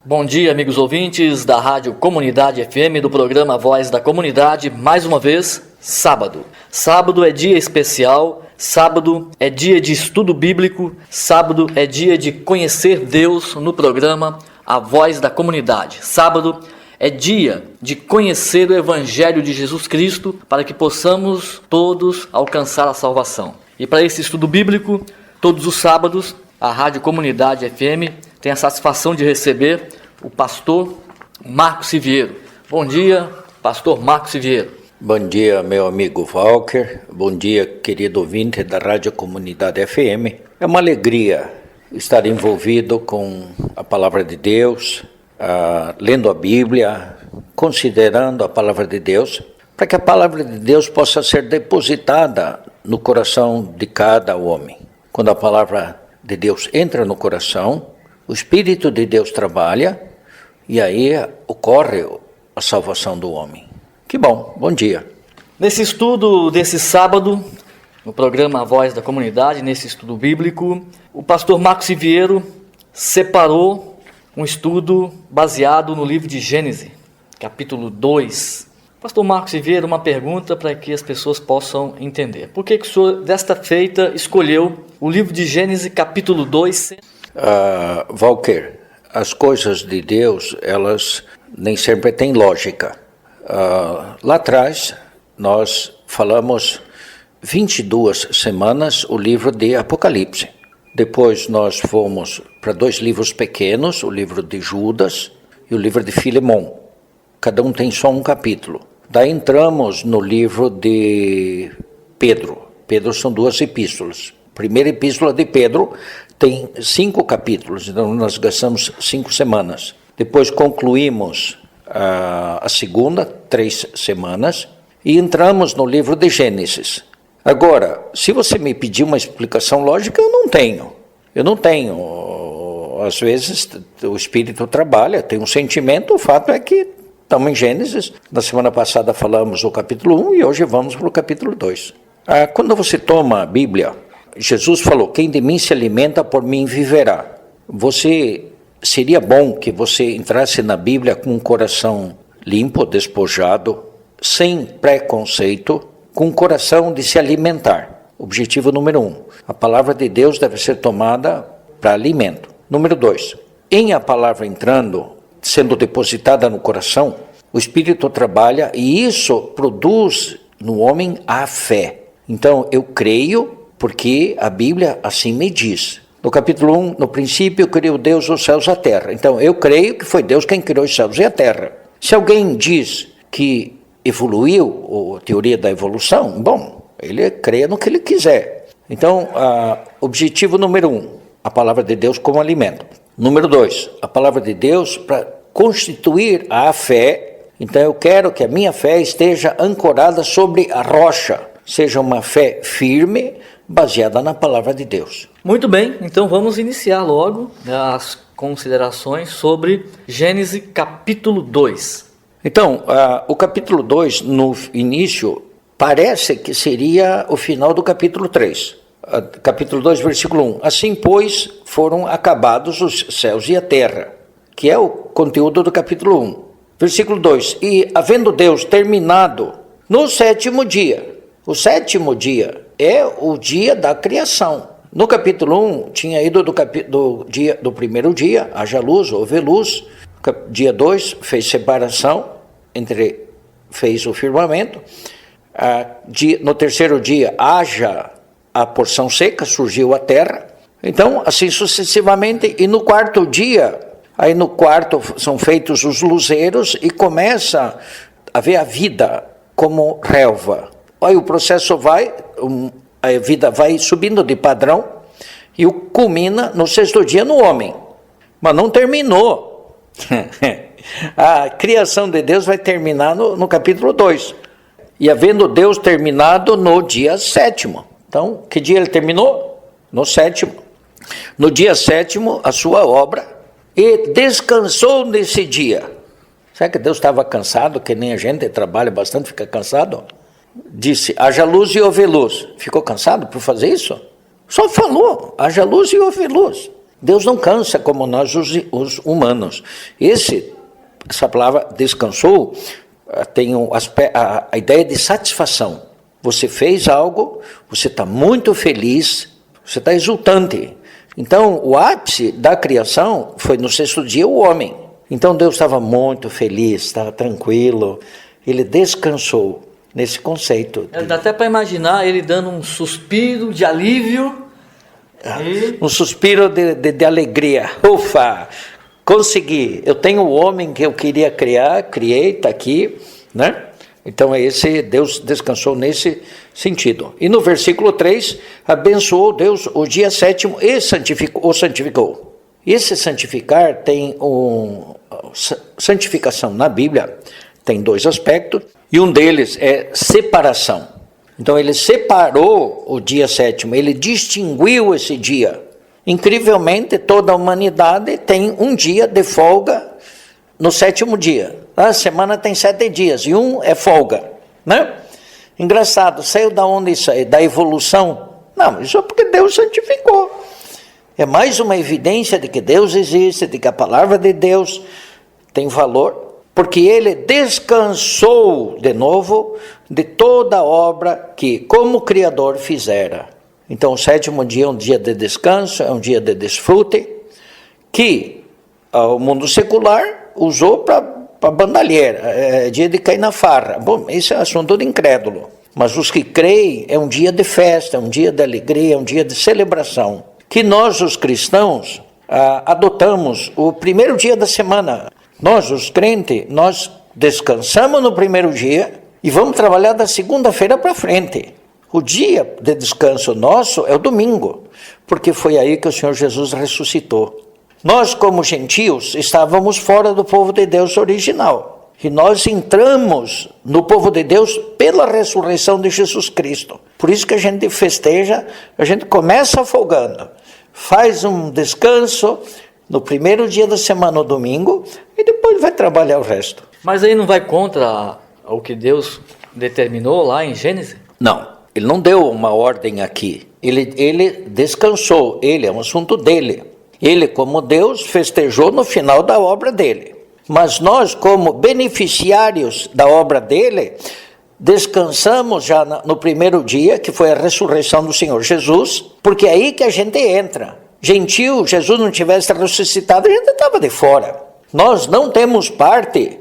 Bom dia, amigos ouvintes da Rádio Comunidade FM, do programa Voz da Comunidade. Mais uma vez, sábado. Sábado é dia especial, sábado é dia de estudo bíblico, sábado é dia de conhecer Deus no programa A Voz da Comunidade. Sábado é dia de conhecer o Evangelho de Jesus Cristo para que possamos todos alcançar a salvação. E para esse estudo bíblico, todos os sábados, a Rádio Comunidade FM tem a satisfação de receber o pastor Marcos Siviero. Bom dia, pastor Marcos Siviero. Bom dia, meu amigo Walker. Bom dia, querido ouvinte da Rádio Comunidade FM. É uma alegria estar envolvido com a Palavra de Deus, lendo a Bíblia, considerando a Palavra de Deus, para que a Palavra de Deus possa ser depositada no coração de cada homem. Quando a Palavra de Deus entra no coração, o Espírito de Deus trabalha e aí ocorre a salvação do homem. Que bom, bom dia. Nesse estudo desse sábado, no programa A Voz da Comunidade, nesse estudo bíblico, o pastor Marcos Siviero separou um estudo baseado no livro de Gênesis, capítulo 2. Pastor Marcos Siviero, uma pergunta para que as pessoas possam entender. Por que o senhor, desta feita, escolheu o livro de Gênesis, capítulo 2? Walker, as coisas de Deus, elas nem sempre têm lógica. Lá atrás, nós falamos 22 semanas o livro de Apocalipse. Depois nós fomos para 2 livros pequenos, o livro de Judas e o livro de Filemon. Cada um tem só um capítulo. Daí entramos no livro de Pedro. Pedro são 2 epístolas. Primeira epístola de Pedro tem 5 capítulos, então nós gastamos 5 semanas. Depois concluímos a segunda, 3 semanas, e entramos no livro de Gênesis. Agora, se você me pedir uma explicação lógica, eu não tenho. Às vezes o Espírito trabalha, tem um sentimento, o fato é que estamos em Gênesis. Na semana passada falamos o capítulo 1 e hoje vamos para o capítulo 2. Quando você toma a Bíblia, Jesus falou, quem de mim se alimenta, por mim viverá. Seria bom que você entrasse na Bíblia com um coração limpo, despojado, sem preconceito, com um coração de se alimentar. Objetivo número 1. A palavra de Deus deve ser tomada para alimento. Número 2. Em a palavra entrando, sendo depositada no coração, o Espírito trabalha e isso produz no homem a fé. Então, eu creio porque a Bíblia assim me diz. No capítulo 1, no princípio, criou Deus os céus e a terra. Então, eu creio que foi Deus quem criou os céus e a terra. Se alguém diz que evoluiu, a teoria da evolução, bom, ele crê no que ele quiser. Então, objetivo número 1, a palavra de Deus como alimento. Número 2, a palavra de Deus para constituir a fé. Então, eu quero que a minha fé esteja ancorada sobre a rocha, seja uma fé firme, baseada na palavra de Deus. Muito bem, então vamos iniciar logo as considerações sobre Gênesis capítulo 2. Então, o capítulo 2, no início, parece que seria o final do capítulo 3. Capítulo 2, versículo 1. Assim, pois, foram acabados os céus e a terra, que é o conteúdo do capítulo 1. Versículo 2. E, havendo Deus terminado no 7º dia, o 7º dia é o dia da criação. No capítulo 1, tinha ido do primeiro dia, haja luz, houve luz. Dia 2, fez separação, fez o firmamento. No 3º dia, haja a porção seca, surgiu a terra. Então, assim sucessivamente. E no 4º dia, aí no 4º são feitos os luzeiros e começa a ver a vida como relva. Aí o processo a vida vai subindo de padrão e culmina no 6º dia no homem. Mas não terminou. A criação de Deus vai terminar no capítulo 2. E havendo Deus terminado no dia 7º. Então, que dia ele terminou? No 7º. No dia 7º, a sua obra, e descansou nesse dia. Será que Deus estava cansado, que nem a gente trabalha bastante, fica cansado? Disse, haja luz e houve luz. Ficou cansado por fazer isso? Só falou, haja luz e houve luz. Deus não cansa como nós, os humanos. Essa palavra descansou tem a ideia de satisfação. Você fez algo, você está muito feliz, você está exultante. Então, o ápice da criação foi no sexto dia o homem. Então, Deus estava muito feliz, estava tranquilo, ele descansou nesse conceito. Dá até para imaginar ele dando um suspiro de alívio. Um suspiro de alegria. Ufa, consegui. Eu tenho o homem que eu queria criar, criei, está aqui, né? Então, Deus descansou nesse sentido. E no versículo 3, abençoou Deus o dia sétimo e o santificou. Esse santificar santificação na Bíblia tem dois aspectos, e um deles é separação. Então, ele separou o dia sétimo, ele distinguiu esse dia. Incrivelmente, toda a humanidade tem um dia de folga no sétimo dia. A semana tem 7 dias e um é folga, né? Engraçado, saiu da onde isso aí? Da evolução? Não, isso é porque Deus santificou. É mais uma evidência de que Deus existe, de que a palavra de Deus tem valor, porque ele descansou de novo de toda a obra que, como Criador, fizera. Então, o sétimo dia é um dia de descanso, é um dia de desfrute, que o mundo secular usou para bandalheira, é dia de cair na farra. Bom, esse é assunto de incrédulo. Mas os que creem, é um dia de festa, é um dia de alegria, é um dia de celebração. Que nós, os cristãos, adotamos o primeiro dia da semana. Nós, os crentes, nós descansamos no primeiro dia e vamos trabalhar da segunda-feira para frente. O dia de descanso nosso é o domingo, porque foi aí que o Senhor Jesus ressuscitou. Nós, como gentios, estávamos fora do povo de Deus original. E nós entramos no povo de Deus pela ressurreição de Jesus Cristo. Por isso que a gente festeja, a gente começa folgando, faz um descanso no primeiro dia da semana, no domingo, e depois vai trabalhar o resto. Mas aí não vai contra o que Deus determinou lá em Gênesis? Não, ele não deu uma ordem aqui. Ele descansou, é um assunto dele. Ele, como Deus, festejou no final da obra dele. Mas nós, como beneficiários da obra dele, descansamos já no primeiro dia, que foi a ressurreição do Senhor Jesus, porque é aí que a gente entra. Gentil, Jesus não tivesse ressuscitado, a gente estava de fora. Nós não temos parte,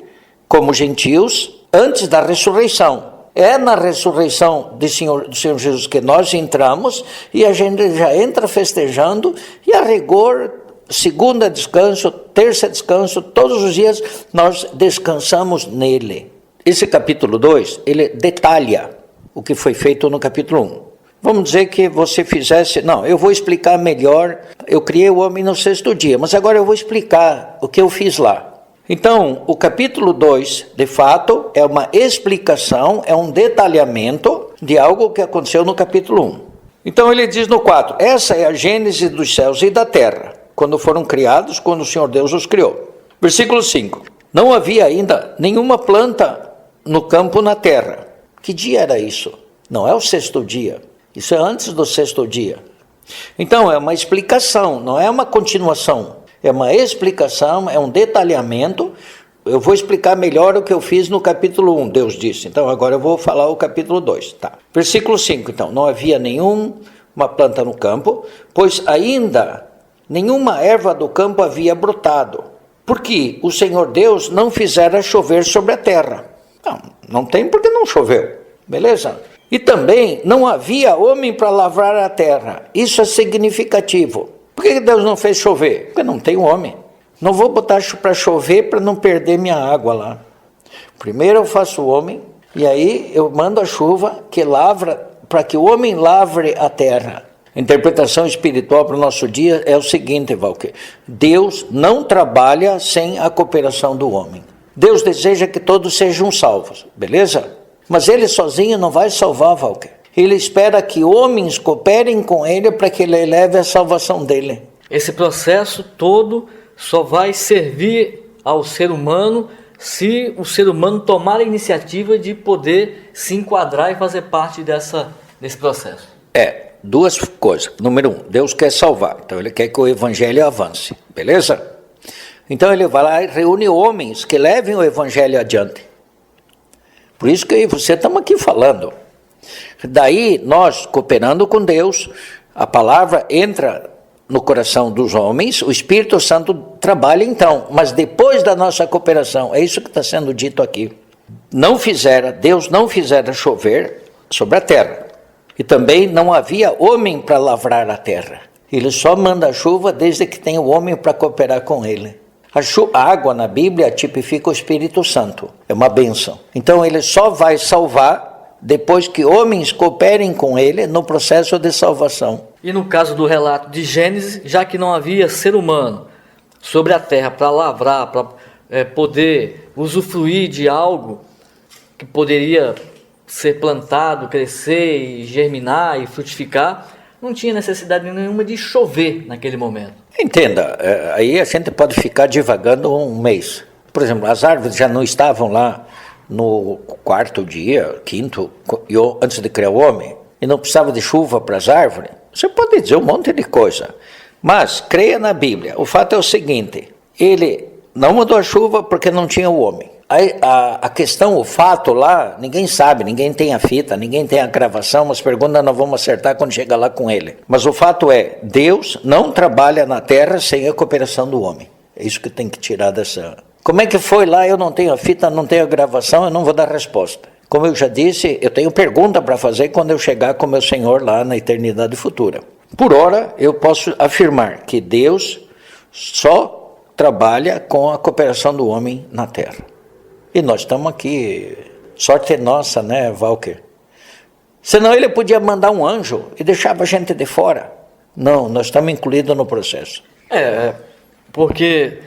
como gentios, antes da ressurreição. É na ressurreição do Senhor Jesus que nós entramos e a gente já entra festejando e a rigor, segunda descanso, terça descanso, todos os dias nós descansamos nele. Esse capítulo 2, ele detalha o que foi feito no capítulo 1. Vamos dizer que você fizesse... Não, eu vou explicar melhor. Eu criei o homem no sexto dia, mas agora eu vou explicar o que eu fiz lá. Então, o capítulo 2, de fato, é uma explicação, é um detalhamento de algo que aconteceu no capítulo 1. Então, ele diz no 4, essa é a gênese dos céus e da terra, quando foram criados, quando o Senhor Deus os criou. Versículo 5, não havia ainda nenhuma planta no campo na terra. Que dia era isso? Não é o sexto dia, isso é antes do sexto dia. Então, é uma explicação, não é uma continuação. É uma explicação, é um detalhamento. Eu vou explicar melhor o que eu fiz no capítulo 1, Deus disse. Então, agora eu vou falar o capítulo 2. Tá. Versículo 5, então. Não havia nenhuma planta no campo, pois ainda nenhuma erva do campo havia brotado, porque o Senhor Deus não fizera chover sobre a terra. Não tem porque não choveu. Beleza? E também não havia homem para lavrar a terra. Isso é significativo. Por que Deus não fez chover? Porque não tem homem. Não vou botar para chover para não perder minha água lá. Primeiro eu faço o homem, e aí eu mando a chuva que lavra, para que o homem lavre a terra. A interpretação espiritual para o nosso dia é o seguinte, Valquer. Deus não trabalha sem a cooperação do homem. Deus deseja que todos sejam salvos, beleza? Mas ele sozinho não vai salvar, Valquer. Ele espera que homens cooperem com ele para que ele leve a salvação dele. Esse processo todo só vai servir ao ser humano se o ser humano tomar a iniciativa de poder se enquadrar e fazer parte desse processo. duas coisas. Número um, Deus quer salvar, então ele quer que o evangelho avance, beleza? Então ele vai lá e reúne homens que levem o evangelho adiante. Por isso que você estamos aqui falando. Daí nós, cooperando com Deus, a palavra entra no coração dos homens, o Espírito Santo trabalha então, mas depois da nossa cooperação, é isso que está sendo dito aqui. Deus não fizera chover sobre a terra, e também não havia homem para lavrar a terra. Ele só manda a chuva desde que tem o homem para cooperar com ele. A água na Bíblia tipifica o Espírito Santo, é uma bênção. Então ele só vai salvar depois que homens cooperem com ele no processo de salvação. E no caso do relato de Gênesis, já que não havia ser humano sobre a terra para lavrar, para poder usufruir de algo que poderia ser plantado, crescer e germinar e frutificar, não tinha necessidade nenhuma de chover naquele momento. Entenda, aí a gente pode ficar divagando um mês. Por exemplo, as árvores já não estavam lá no quarto dia, quinto, antes de criar o homem, e não precisava de chuva para as árvores. Você pode dizer um monte de coisa, mas creia na Bíblia. O fato é o seguinte, ele não mandou a chuva porque não tinha o homem. A questão, o fato lá, ninguém sabe, ninguém tem a fita, ninguém tem a gravação, mas perguntas nós vamos acertar quando chegar lá com ele. Mas o fato é, Deus não trabalha na terra sem a cooperação do homem. É isso que tem que tirar dessa... Como é que foi lá? Eu não tenho a fita, não tenho a gravação, eu não vou dar resposta. Como eu já disse, eu tenho pergunta para fazer quando eu chegar com meu Senhor lá na eternidade futura. Por ora, eu posso afirmar que Deus só trabalha com a cooperação do homem na terra. E nós estamos aqui, sorte nossa, né, Walker? Senão ele podia mandar um anjo e deixava a gente de fora. Não, nós estamos incluídos no processo. Porque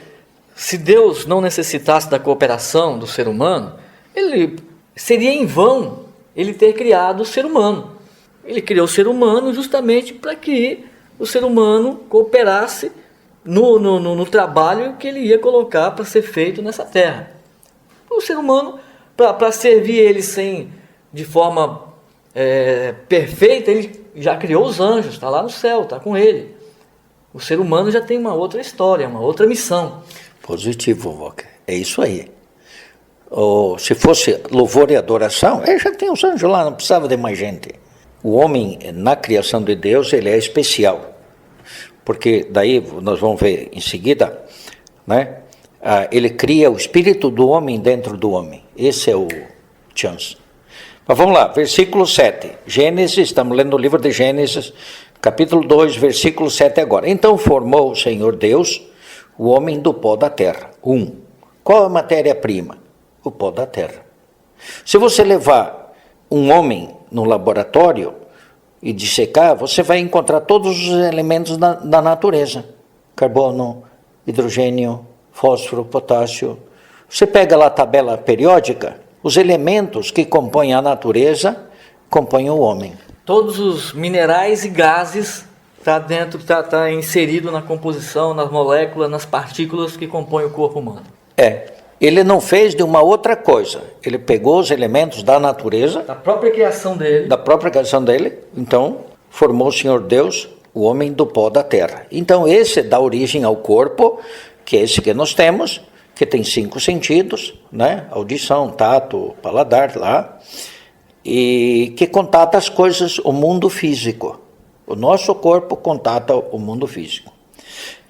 se Deus não necessitasse da cooperação do ser humano, ele seria em vão ele ter criado o ser humano. Ele criou o ser humano justamente para que o ser humano cooperasse no trabalho que ele ia colocar para ser feito nessa terra. O ser humano, para servir ele de forma perfeita, ele já criou os anjos, está lá no céu, está com ele. O ser humano já tem uma outra história, uma outra missão. Positivo, Walker. É isso aí. Se fosse louvor e adoração, ele já tem os anjos lá, não precisava de mais gente. O homem, na criação de Deus, ele é especial. Porque daí, nós vamos ver em seguida, né? Ele cria o espírito do homem dentro do homem. Esse é o chance. Mas vamos lá, versículo 7. Gênesis, estamos lendo o livro de Gênesis, capítulo 2, versículo 7 agora. Então formou o Senhor Deus o homem do pó da terra. Qual a matéria-prima? O pó da terra. Se você levar um homem no laboratório e dissecar, você vai encontrar todos os elementos da natureza. Carbono, hidrogênio, fósforo, potássio. Você pega lá a tabela periódica, os elementos que compõem a natureza compõem o homem. Todos os minerais e gases está inserido na composição, nas moléculas, nas partículas que compõem o corpo humano. Ele não fez de uma outra coisa. Ele pegou os elementos da natureza, da própria criação dele. Então formou o Senhor Deus o homem do pó da terra. Então esse dá origem ao corpo, que é esse que nós temos, que tem 5 sentidos, né? Audição, tato, paladar lá, e que contata as coisas, o mundo físico. O nosso corpo contata o mundo físico.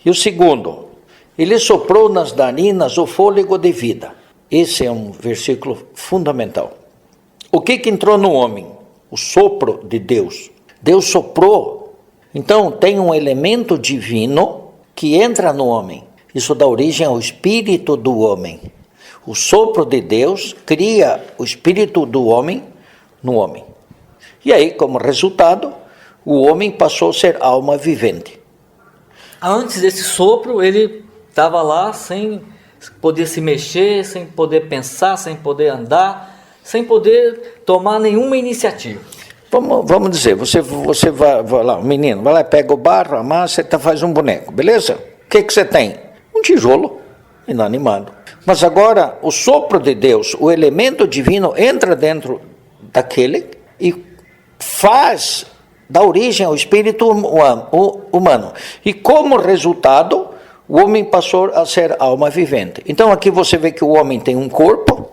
E o segundo, ele soprou nas narinas o fôlego de vida. Esse é um versículo fundamental. O que entrou no homem? O sopro de Deus. Deus soprou. Então tem um elemento divino que entra no homem. Isso dá origem ao espírito do homem. O sopro de Deus cria o espírito do homem no homem. E aí, como resultado, o homem passou a ser alma vivente. Antes desse sopro, ele estava lá sem poder se mexer, sem poder pensar, sem poder andar, sem poder tomar nenhuma iniciativa. Vamos dizer, você vai lá, o menino, vai lá, pega o barro, amassa e faz um boneco, beleza? O que você tem? Um tijolo inanimado. Mas agora, o sopro de Deus, o elemento divino entra dentro daquele e faz dá origem ao espírito humano. E como resultado, o homem passou a ser alma vivente. Então aqui você vê que o homem tem um corpo,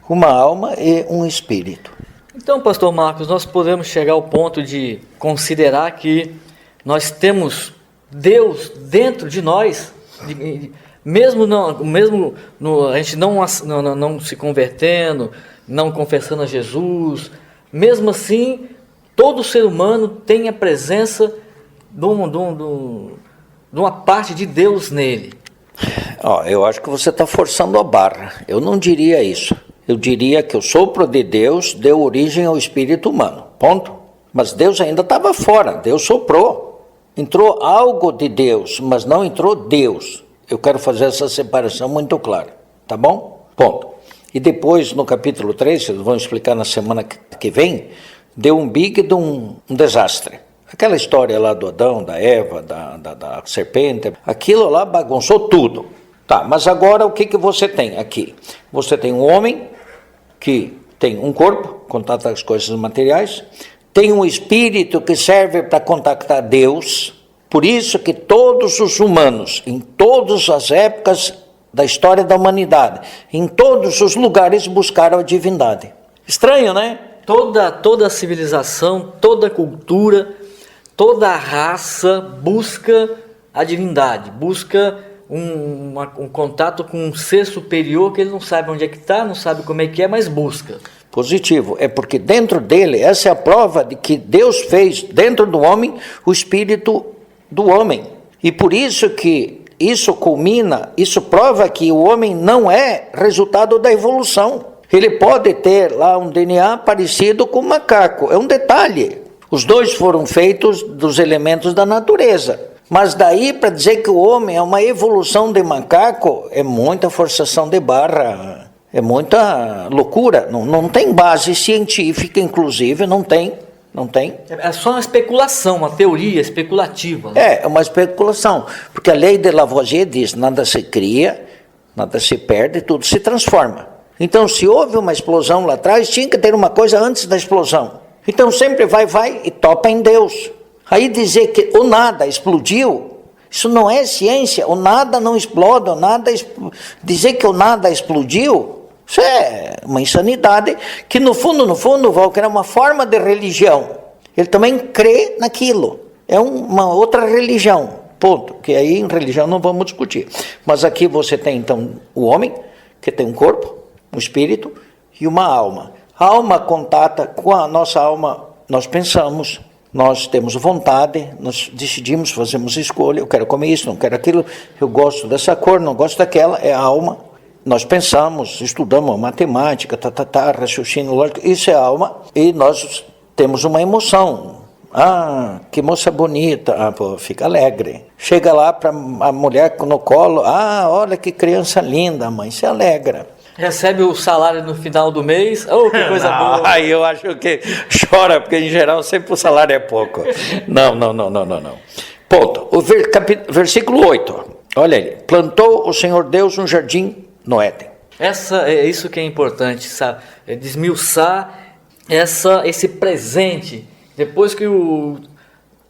uma alma e um espírito. Então, pastor Marcos, nós podemos chegar ao ponto de considerar que nós temos Deus dentro de nós, mesmo a gente não se convertendo, não confessando a Jesus, mesmo assim, todo ser humano tem a presença de uma parte de Deus nele. Eu acho que você está forçando a barra. Eu não diria isso. Eu diria que o sopro de Deus deu origem ao espírito humano. Ponto. Mas Deus ainda estava fora. Deus soprou. Entrou algo de Deus, mas não entrou Deus. Eu quero fazer essa separação muito clara. Tá bom? Ponto. E depois, no capítulo 3, vocês vão explicar na semana que vem, deu um desastre. Aquela história lá do Adão, da Eva, da serpente, aquilo lá bagunçou tudo. Tá, mas agora o que você tem aqui? Você tem um homem que tem um corpo, contata as coisas materiais, tem um espírito que serve para contactar Deus. Por isso que todos os humanos, em todas as épocas da história da humanidade, em todos os lugares buscaram a divindade. Estranho, né? Toda a civilização, toda a cultura, toda a raça busca a divindade, busca um contato com um ser superior que ele não sabe onde é que está, não sabe como é que é, mas busca. Positivo, é porque dentro dele, essa é a prova de que Deus fez dentro do homem o espírito do homem. E por isso que isso culmina, isso prova que o homem não é resultado da evolução. Ele pode ter lá um DNA parecido com o macaco, é um detalhe. Os dois foram feitos dos elementos da natureza. Mas daí para dizer que o homem é uma evolução de macaco, é muita forçação de barra, é muita loucura. Não tem base científica, inclusive, não tem. É só uma especulação, uma teoria especulativa. Né? É uma especulação, porque a lei de Lavoisier diz, nada se cria, nada se perde, tudo se transforma. Então, se houve uma explosão lá atrás, tinha que ter uma coisa antes da explosão. Então, sempre vai e topa em Deus. Aí dizer que o nada explodiu, isso não é ciência, o nada não explode, dizer que o nada explodiu, isso é uma insanidade, que no fundo, Walker, é uma forma de religião. Ele também crê naquilo, é uma outra religião, ponto, que aí em religião não vamos discutir. Mas aqui você tem então o homem, que tem um corpo, um espírito e uma alma. A alma contata com a nossa alma, nós pensamos, nós temos vontade, nós decidimos, fazemos escolha, eu quero comer isso, não quero aquilo, eu gosto dessa cor, não gosto daquela, é a alma. Nós pensamos, estudamos matemática, raciocínio lógico, isso é alma, e nós temos uma emoção. Ah, que moça bonita, fica alegre. Chega lá para a mulher no colo, olha que criança linda, a mãe se alegra. Recebe o salário no final do mês, que coisa boa. Aí eu acho que chora, porque em geral sempre o salário é pouco. Não. Ponto. O versículo 8, olha aí. Plantou o Senhor Deus um jardim no Éden. É isso que é importante, sabe? É desmiuçar esse presente. Depois que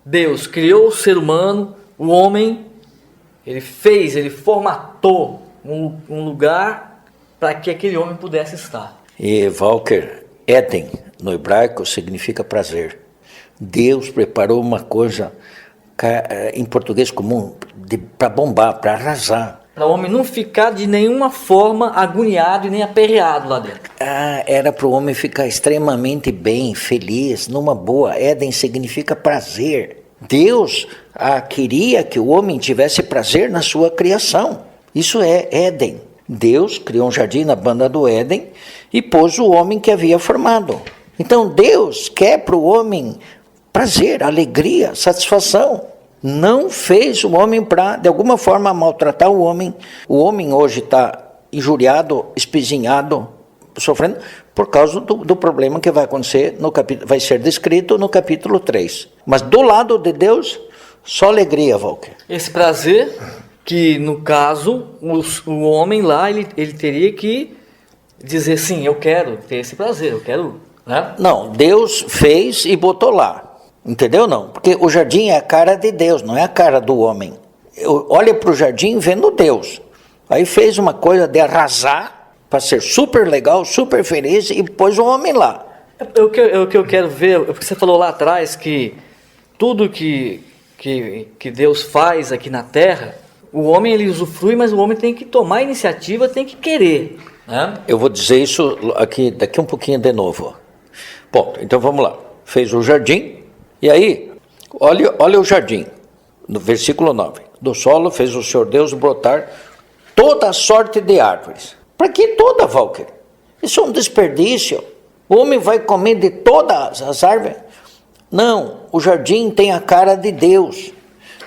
Deus criou o ser humano, o homem, ele formatou um lugar para que aquele homem pudesse estar. E Walker, Éden, no hebraico, significa prazer. Deus preparou uma coisa, em português comum, para bombar, para arrasar. Para o homem não ficar de nenhuma forma agoniado e nem aperreado lá dentro. Era para o homem ficar extremamente bem, feliz, numa boa. Éden significa prazer. Deus queria que o homem tivesse prazer na sua criação. Isso é Éden. Deus criou um jardim na banda do Éden e pôs o homem que havia formado. Então Deus quer para o homem prazer, alegria, satisfação. Não fez o homem para, de alguma forma, maltratar o homem. O homem hoje está injuriado, espizinhado, sofrendo, por causa do problema que vai acontecer, vai ser descrito no capítulo 3. Mas do lado de Deus, só alegria, Walker. Esse prazer, que no caso, o homem lá, ele teria que dizer, sim, eu quero ter esse prazer, eu quero... Né? Não, Deus fez e botou lá. Entendeu não? Porque o jardim é a cara de Deus, não é a cara do homem. Olha para o jardim vendo Deus. Aí fez uma coisa de arrasar para ser super legal, super feliz e pôs o homem lá. O que eu quero ver, porque você falou lá atrás que tudo que Deus faz aqui na terra, o homem ele usufrui, mas o homem tem que tomar a iniciativa, tem que querer. Né? Eu vou dizer isso aqui, daqui um pouquinho de novo. Ponto. Então vamos lá. Fez o jardim, e aí, olha o jardim, no versículo 9. Do solo fez o Senhor Deus brotar toda sorte de árvores. Para que toda, Walker? Isso é um desperdício. O homem vai comer de todas as árvores? Não, o jardim tem a cara de Deus.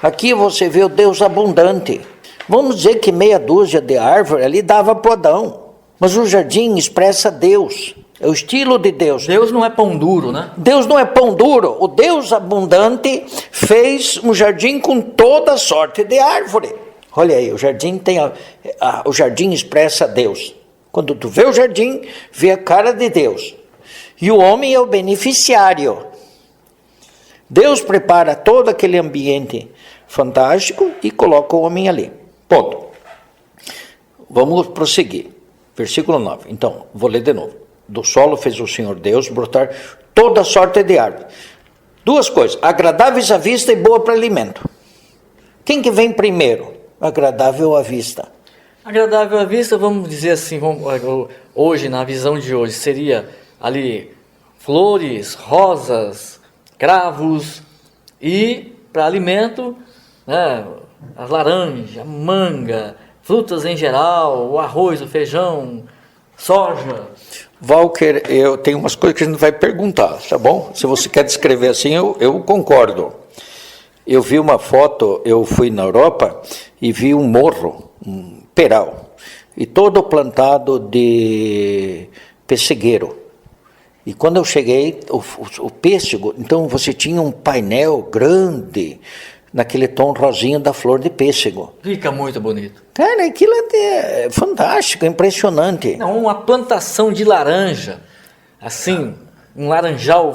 Aqui você vê o Deus abundante. Vamos dizer que meia dúzia de árvore ali dava para Adão. Mas o jardim expressa Deus. É o estilo de Deus. Deus não é pão duro, né? Deus não é pão duro. O Deus abundante fez um jardim com toda sorte de árvore. Olha aí, o jardim tem o jardim expressa Deus. Quando tu vê o jardim, vê a cara de Deus. E o homem é o beneficiário. Deus prepara todo aquele ambiente fantástico e coloca o homem ali. Ponto. Vamos prosseguir. Versículo 9. Então, vou ler de novo. Do solo fez o Senhor Deus brotar toda sorte de árvore. Duas coisas, agradáveis à vista e boa para alimento. Quem que vem primeiro? Agradável à vista. Agradável à vista, vamos dizer assim, hoje, na visão de hoje, seria ali flores, rosas, cravos e para alimento, né, as laranjas, a manga, frutas em geral, o arroz, o feijão, soja. Walker, eu tenho umas coisas que a gente vai perguntar, tá bom? Se você quer descrever assim, eu concordo. Eu vi uma foto, eu fui na Europa e vi um morro, um peral, e todo plantado de pessegueiro. E quando eu cheguei, o pêssego, então você tinha um painel grande, naquele tom rosinho da flor de pêssego. Fica muito bonito. Cara, aquilo é fantástico, impressionante. Não, uma plantação de laranja, assim, um laranjal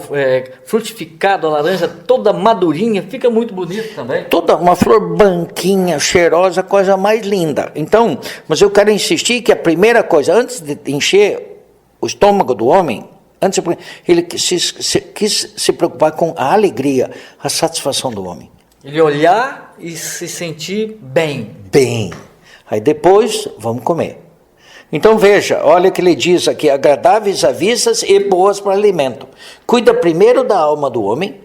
frutificado, a laranja toda madurinha, fica muito bonito também. Toda uma flor branquinha, cheirosa, coisa mais linda. Então, mas eu quero insistir que a primeira coisa, antes de encher o estômago do homem, ele quis se preocupar com a alegria, a satisfação do homem. Ele olhar e se sentir bem. Bem. Aí depois, vamos comer. Então veja, olha o que ele diz aqui, agradáveis à vista e boas para alimento. Cuida primeiro da alma do homem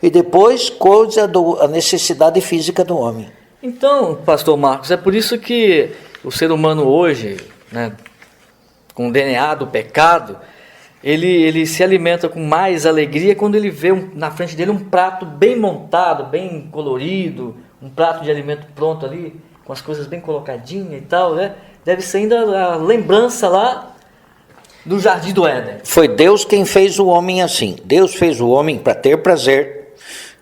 e depois cuida da necessidade física do homem. Então, pastor Marcos, é por isso que o ser humano hoje, né, com o DNA do pecado, ele se alimenta com mais alegria quando ele vê na frente dele um prato bem montado, bem colorido, um prato de alimento pronto ali, com as coisas bem colocadinhas e tal, né? Deve ser ainda a lembrança lá do Jardim do Éden. Foi Deus quem fez o homem assim. Deus fez o homem para ter prazer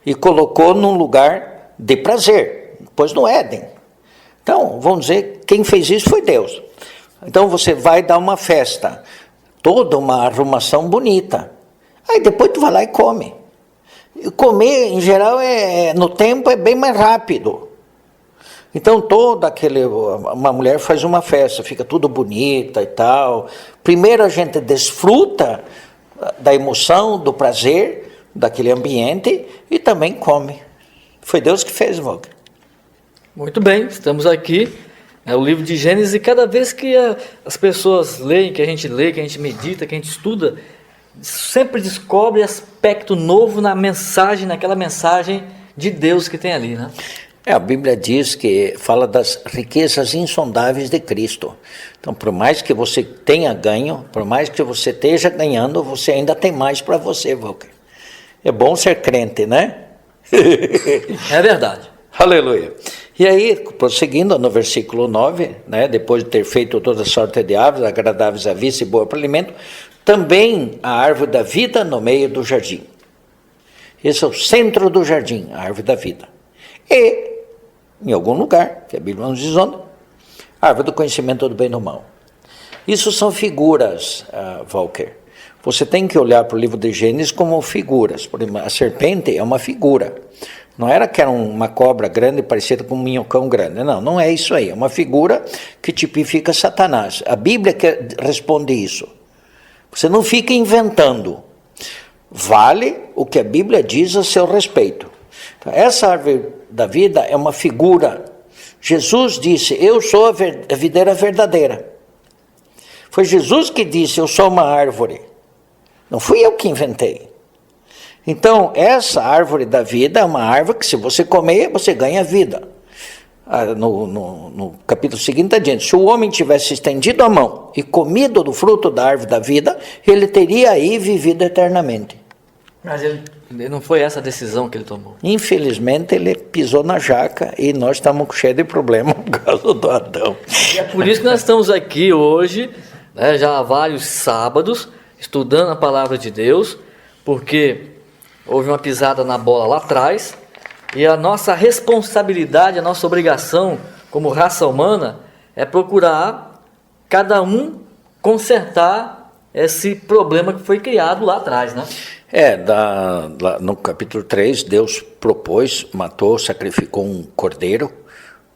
e colocou num lugar de prazer, pôs no Éden. Então, vamos dizer, quem fez isso foi Deus. Então você vai dar uma festa, toda uma arrumação bonita. Aí depois tu vai lá e come. E comer, em geral, no tempo é bem mais rápido. Então uma mulher faz uma festa, fica tudo bonita e tal. Primeiro a gente desfruta da emoção, do prazer, daquele ambiente e também come. Foi Deus que fez, Walker. Muito bem, estamos aqui. O livro de Gênesis, e cada vez que as pessoas leem, que a gente lê, que a gente medita, que a gente estuda, sempre descobre aspecto novo na mensagem, naquela mensagem de Deus que tem ali, né? A Bíblia diz que fala das riquezas insondáveis de Cristo. Então, por mais que você tenha ganho, por mais que você esteja ganhando, você ainda tem mais para você, Walker. É bom ser crente, né? É verdade. Aleluia. E aí, prosseguindo no versículo 9, né, depois de ter feito toda sorte de árvores, agradáveis à vista e boa para alimento, também a árvore da vida no meio do jardim. Esse é o centro do jardim, a árvore da vida. E, em algum lugar, que a Bíblia nos diz onde, a árvore do conhecimento do bem e do mal. Isso são figuras, Walker. Você tem que olhar para o livro de Gênesis como figuras. Por exemplo, a serpente é uma figura. Não era que era uma cobra grande parecida com um minhocão grande. Não, não é isso aí. É uma figura que tipifica Satanás. A Bíblia que responde isso. Você não fica inventando. Vale o que a Bíblia diz a seu respeito. Então, essa árvore da vida é uma figura. Jesus disse, eu sou a videira verdadeira. Foi Jesus que disse, eu sou uma árvore. Não fui eu que inventei. Então, essa árvore da vida é uma árvore que se você comer, você ganha vida. No capítulo seguinte adiante, se o homem tivesse estendido a mão e comido do fruto da árvore da vida, ele teria aí vivido eternamente. Mas ele não foi essa a decisão que ele tomou. Infelizmente, ele pisou na jaca e nós estamos cheios de problemas por causa do Adão. E é por isso que nós estamos aqui hoje, né, já há vários sábados, estudando a palavra de Deus, porque houve uma pisada na bola lá atrás, e a nossa responsabilidade, a nossa obrigação como raça humana é procurar cada um consertar esse problema que foi criado lá atrás, né? No capítulo 3, Deus propôs, matou, sacrificou um cordeiro,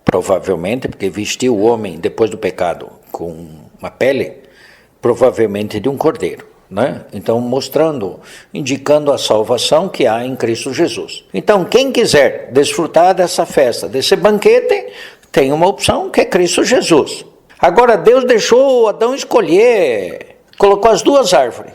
provavelmente, porque vestiu o homem, depois do pecado, com uma pele, provavelmente de um cordeiro. Né? Então, indicando a salvação que há em Cristo Jesus. Então, quem quiser desfrutar dessa festa, desse banquete, tem uma opção que é Cristo Jesus. Agora, Deus deixou Adão escolher, colocou as duas árvores.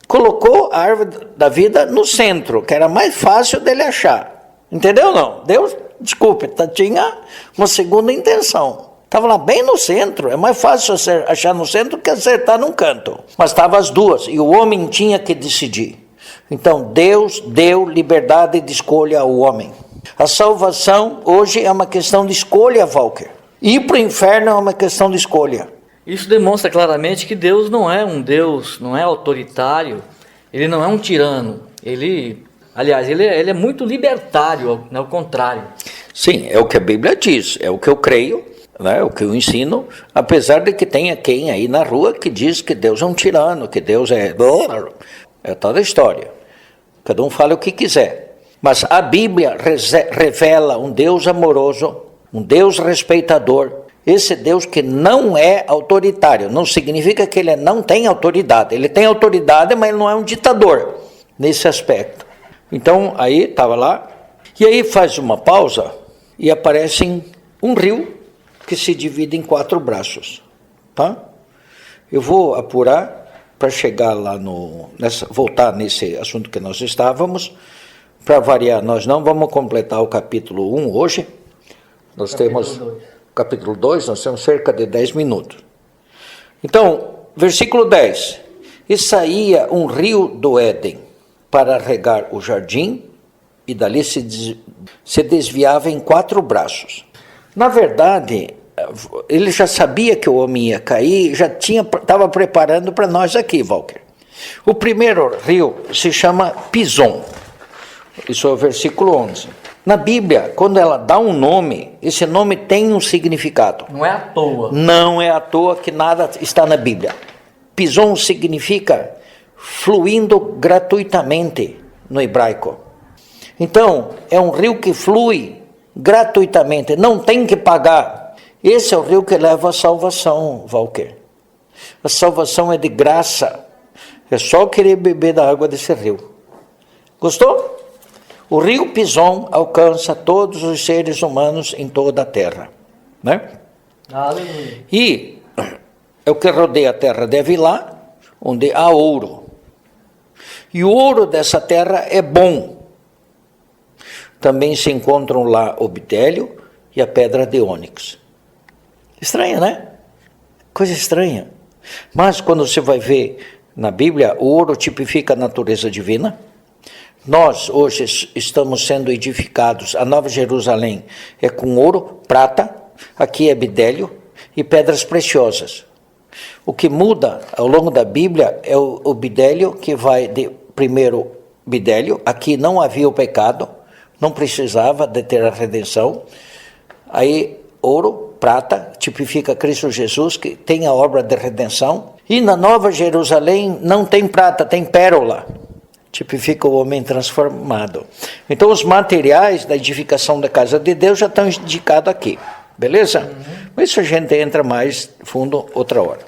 Colocou a árvore da vida no centro, que era mais fácil dele achar. Entendeu não? Deus, desculpe, tinha uma segunda intenção. Estava lá bem no centro, é mais fácil achar no centro que acertar num canto. Mas estavam as duas, e o homem tinha que decidir. Então Deus deu liberdade de escolha ao homem. A salvação hoje é uma questão de escolha, Walker. Ir para o inferno é uma questão de escolha. Isso demonstra claramente que Deus não é um Deus, não é autoritário, ele não é um tirano. Ele é muito libertário, ao contrário. Sim, é o que a Bíblia diz, é o que eu creio. Né, o que eu ensino, apesar de que tenha quem aí na rua que diz que Deus é um tirano, que Deus é toda a história. Cada um fala o que quiser. Mas a Bíblia revela um Deus amoroso, um Deus respeitador. Esse Deus que não é autoritário, não significa que ele não tem autoridade. Ele tem autoridade, mas ele não é um ditador nesse aspecto. Então, aí estava lá, e aí faz uma pausa e aparece um rio que se divide em 4 braços, tá? Eu vou apurar para chegar lá voltar nesse assunto que nós estávamos. Para variar, nós não vamos completar o capítulo 1 hoje. Nós temos capítulo 2, nós temos cerca de 10 minutos. Então, versículo 10. E saía um rio do Éden para regar o jardim, e dali se desviava em 4 braços. Na verdade, ele já sabia que o homem ia cair, já estava preparando para nós aqui, Walker. O primeiro rio se chama Pison. Isso é o versículo 11. Na Bíblia, quando ela dá um nome, esse nome tem um significado. Não é à toa. Não é à toa que nada está na Bíblia. Pison significa fluindo gratuitamente no hebraico. Então, é um rio que flui gratuitamente, não tem que pagar. Esse é o rio que leva à salvação, Walker. A salvação é de graça. É só querer beber da água desse rio. Gostou? O rio Pison alcança todos os seres humanos em toda a terra. Né? Aleluia. E é o que rodeia a terra de Havilá, onde há ouro. E o ouro dessa terra é bom. Também se encontram lá o bitélio e a pedra de ônix. Estranha, né? Coisa estranha. Mas quando você vai ver na Bíblia, o ouro tipifica a natureza divina. Nós hoje estamos sendo edificados, a Nova Jerusalém é com ouro, prata, aqui é bitélio e pedras preciosas. O que muda ao longo da Bíblia é o bitélio, que vai de primeiro bitélio, aqui não havia o pecado, não precisava de ter a redenção. Aí ouro, prata, tipifica Cristo Jesus, que tem a obra de redenção. E na Nova Jerusalém não tem prata, tem pérola, tipifica o homem transformado. Então os materiais da edificação da casa de Deus já estão indicados aqui, beleza? Mas isso a gente entra mais fundo outra hora.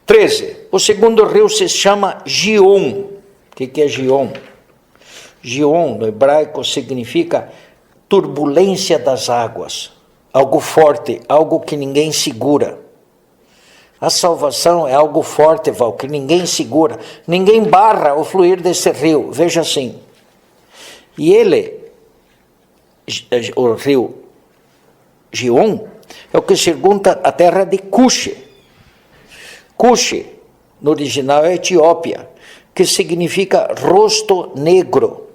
13. O segundo rio se chama Gion. O que é Gion? Gion, no hebraico, significa turbulência das águas, algo forte, algo que ninguém segura. A salvação é algo forte, Val, que ninguém segura, ninguém barra o fluir desse rio, veja assim. E ele, o rio Gion, é o que circunda a terra de Cuxi. Cuxi, no original é Etiópia, que significa rosto negro,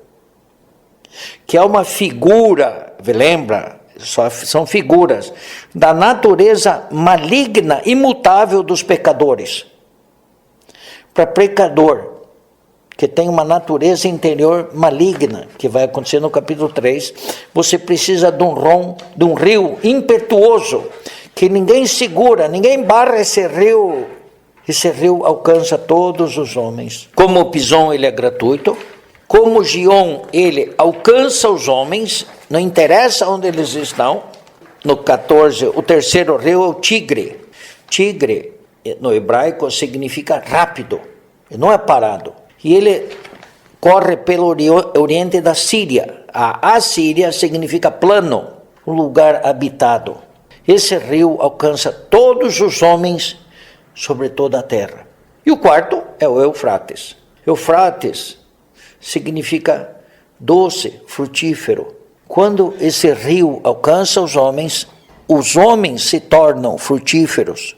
que é uma figura, lembra, são figuras da natureza maligna, imutável dos pecadores. Para pecador, que tem uma natureza interior maligna, que vai acontecer no capítulo 3, você precisa de um rio impetuoso, que ninguém segura, ninguém barra esse rio. Esse rio alcança todos os homens. Como o Pison, ele é gratuito. Como o Gion, ele alcança os homens, não interessa onde eles estão. No 14, o terceiro rio é o Tigre. Tigre, no hebraico, significa rápido, não é parado. E ele corre pelo oriente da Síria. A Assíria significa plano, um lugar habitado. Esse rio alcança todos os homens sobre toda a terra. E o quarto é o Eufrates. Eufrates significa doce, frutífero. Quando esse rio alcança os homens se tornam frutíferos,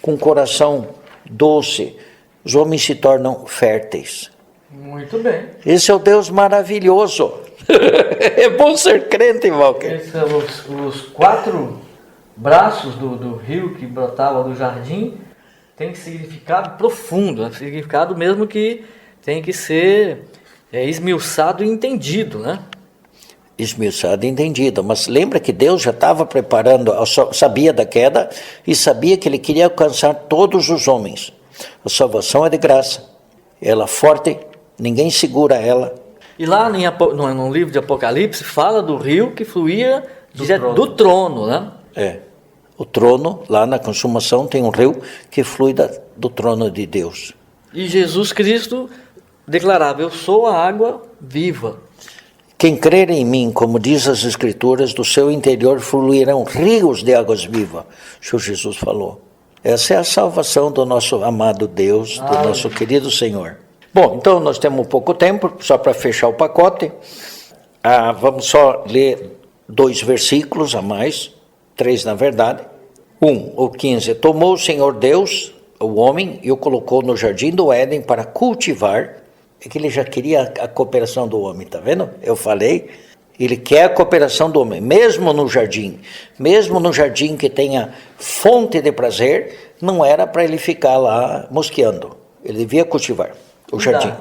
com coração doce, os homens se tornam férteis. Muito bem. Esse é o Deus maravilhoso. É bom ser crente, Walker. Esses são os 4 braços do rio que brotava do jardim, tem significado profundo, significado mesmo que tem que ser esmiuçado e entendido, né? Esmiuçado e entendido, mas lembra que Deus já estava preparando, sabia da queda e sabia que Ele queria alcançar todos os homens. A salvação é de graça, ela é forte, ninguém segura ela. E lá no livro de Apocalipse fala do rio que fluía do trono, né? É, o trono, lá na consumação, tem um rio que flui do trono de Deus. E Jesus Cristo declarava: eu sou a água viva. Quem crer em mim, como diz as Escrituras, do seu interior fluirão rios de águas vivas. O Senhor Jesus falou. Essa é a salvação do nosso amado Deus, do nosso querido Senhor. Bom, então nós temos pouco tempo, só para fechar o pacote. Vamos só ler 2 versículos a mais, 3 na verdade. o 15. Tomou o Senhor Deus, o homem, e o colocou no jardim do Éden para cultivar. É que ele já queria a cooperação do homem, tá vendo? Eu falei, ele quer a cooperação do homem, mesmo no jardim que tenha fonte de prazer, não era para ele ficar lá mosqueando, ele devia cultivar o jardim.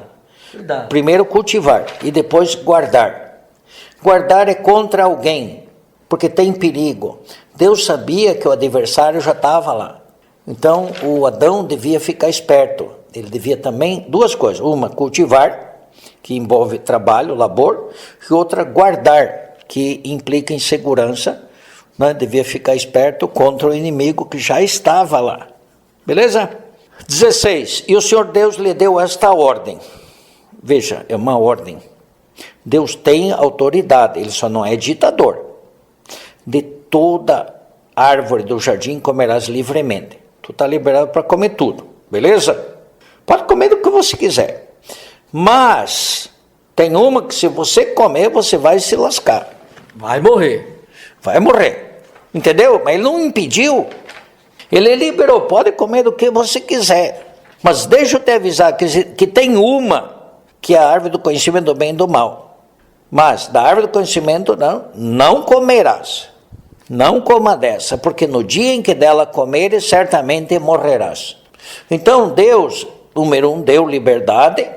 Cuidado. Primeiro cultivar e depois guardar. Guardar é contra alguém, porque tem perigo. Deus sabia que o adversário já estava lá, então o Adão devia ficar esperto. Ele devia também, 2 coisas, uma, cultivar, que envolve trabalho, labor, e outra, guardar, que implica em segurança, né? Devia ficar esperto contra o inimigo que já estava lá. Beleza? 16. E o Senhor Deus lhe deu esta ordem. Veja, é uma ordem. Deus tem autoridade, ele só não é ditador. De toda árvore do jardim comerás livremente. Tu está liberado para comer tudo, beleza? Pode comer do que você quiser. Mas tem uma que se você comer, você vai se lascar. Vai morrer. Vai morrer. Entendeu? Mas ele não impediu. Ele liberou. Pode comer do que você quiser. Mas deixa eu te avisar que tem uma, que é a árvore do conhecimento do bem e do mal. Mas da árvore do conhecimento não comerás. Não coma dessa, porque no dia em que dela comeres, certamente morrerás. Então Deus, número 1, deu liberdade,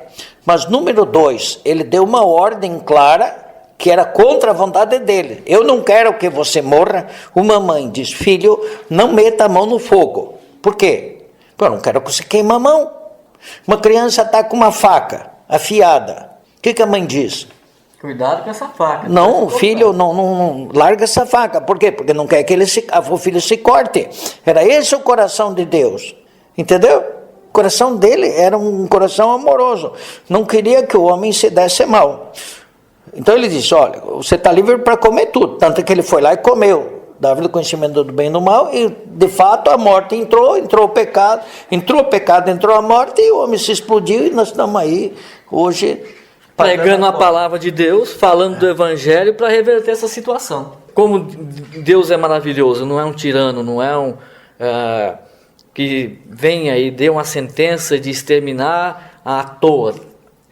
mas número 2, ele deu uma ordem clara que era contra a vontade dele. Eu não quero que você morra. Uma mãe diz, filho, não meta a mão no fogo. Por quê? Eu não quero que você queime a mão. Uma criança está com uma faca afiada. O que a mãe diz? Cuidado com essa faca. Não, filho, não larga essa faca. Por quê? Porque não quer que o filho se corte. Era esse o coração de Deus. Entendeu? O coração dele era um coração amoroso. Não queria que o homem se desse mal. Então ele disse, olha, você está livre para comer tudo. Tanto que ele foi lá e comeu. Da árvore do conhecimento do bem e do mal, e de fato a morte entrou o pecado, entrou a morte, e o homem se explodiu, e nós estamos aí hoje pregando a palavra de Deus, falando do evangelho para reverter essa situação. Como Deus é maravilhoso, não é um tirano, não é um que venha e dê uma sentença de exterminar à toa.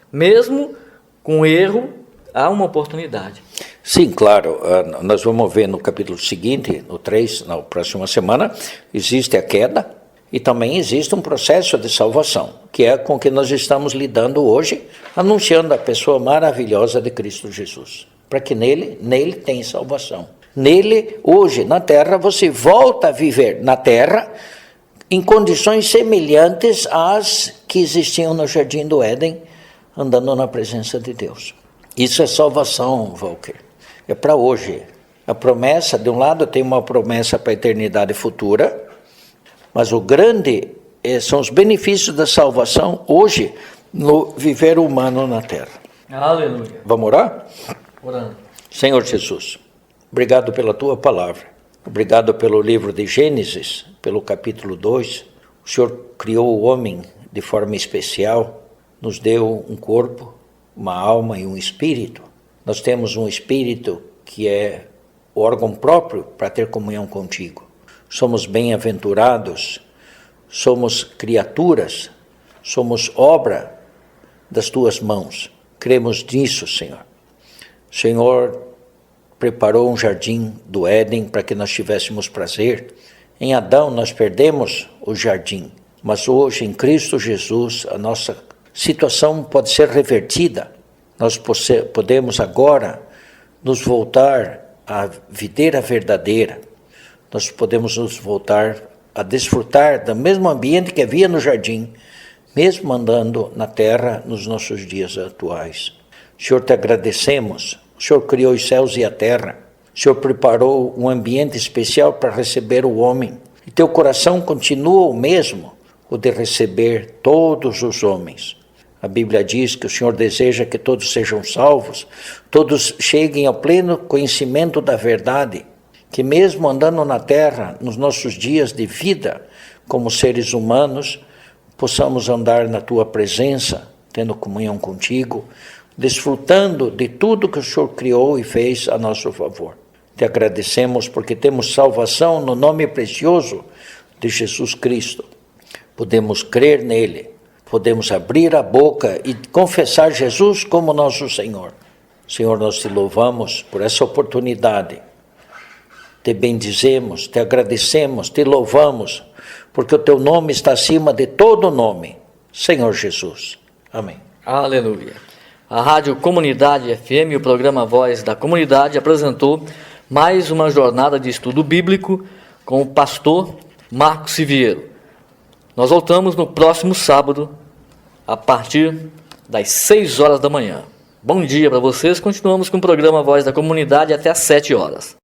Mesmo com erro, há uma oportunidade. Sim, claro, nós vamos ver no capítulo seguinte, no 3, na próxima semana, existe a queda e também existe um processo de salvação, que é com que nós estamos lidando hoje, anunciando a pessoa maravilhosa de Cristo Jesus, para que nele tem salvação. Nele, hoje, na terra, você volta a viver na terra em condições semelhantes às que existiam no Jardim do Éden, andando na presença de Deus. Isso é salvação, Walker. É para hoje. A promessa, de um lado, tem uma promessa para a eternidade futura, mas o grande são os benefícios da salvação hoje no viver humano na terra. Aleluia. Vamos orar? Orando. Senhor Jesus, obrigado pela tua palavra. Obrigado pelo livro de Gênesis, pelo capítulo 2. O Senhor criou o homem de forma especial, nos deu um corpo, uma alma e um espírito. Nós temos um espírito que é o órgão próprio para ter comunhão contigo. Somos bem-aventurados, somos criaturas, somos obra das tuas mãos. Cremos nisso, Senhor. O Senhor preparou um jardim do Éden para que nós tivéssemos prazer. Em Adão nós perdemos o jardim, mas hoje em Cristo Jesus a nossa situação pode ser revertida. Nós podemos agora nos voltar à videira verdadeira. Nós podemos nos voltar a desfrutar do mesmo ambiente que havia no jardim, mesmo andando na terra nos nossos dias atuais. Senhor, te agradecemos. O Senhor criou os céus e a terra. O Senhor preparou um ambiente especial para receber o homem. E teu coração continua o mesmo, o de receber todos os homens. A Bíblia diz que o Senhor deseja que todos sejam salvos, todos cheguem ao pleno conhecimento da verdade, que mesmo andando na terra, nos nossos dias de vida, como seres humanos, possamos andar na tua presença, tendo comunhão contigo, desfrutando de tudo que o Senhor criou e fez a nosso favor. Te agradecemos porque temos salvação no nome precioso de Jesus Cristo. Podemos crer nele. Podemos abrir a boca e confessar Jesus como nosso Senhor. Senhor, nós te louvamos por essa oportunidade. Te bendizemos, te agradecemos, te louvamos, porque o teu nome está acima de todo nome. Senhor Jesus. Amém. Aleluia. A Rádio Comunidade FM e o programa Voz da Comunidade apresentou mais uma jornada de estudo bíblico com o pastor Marcos Siviero. Nós voltamos no próximo sábado, a partir das 6 horas da manhã. Bom dia para vocês, continuamos com o programa Voz da Comunidade até às 7 horas.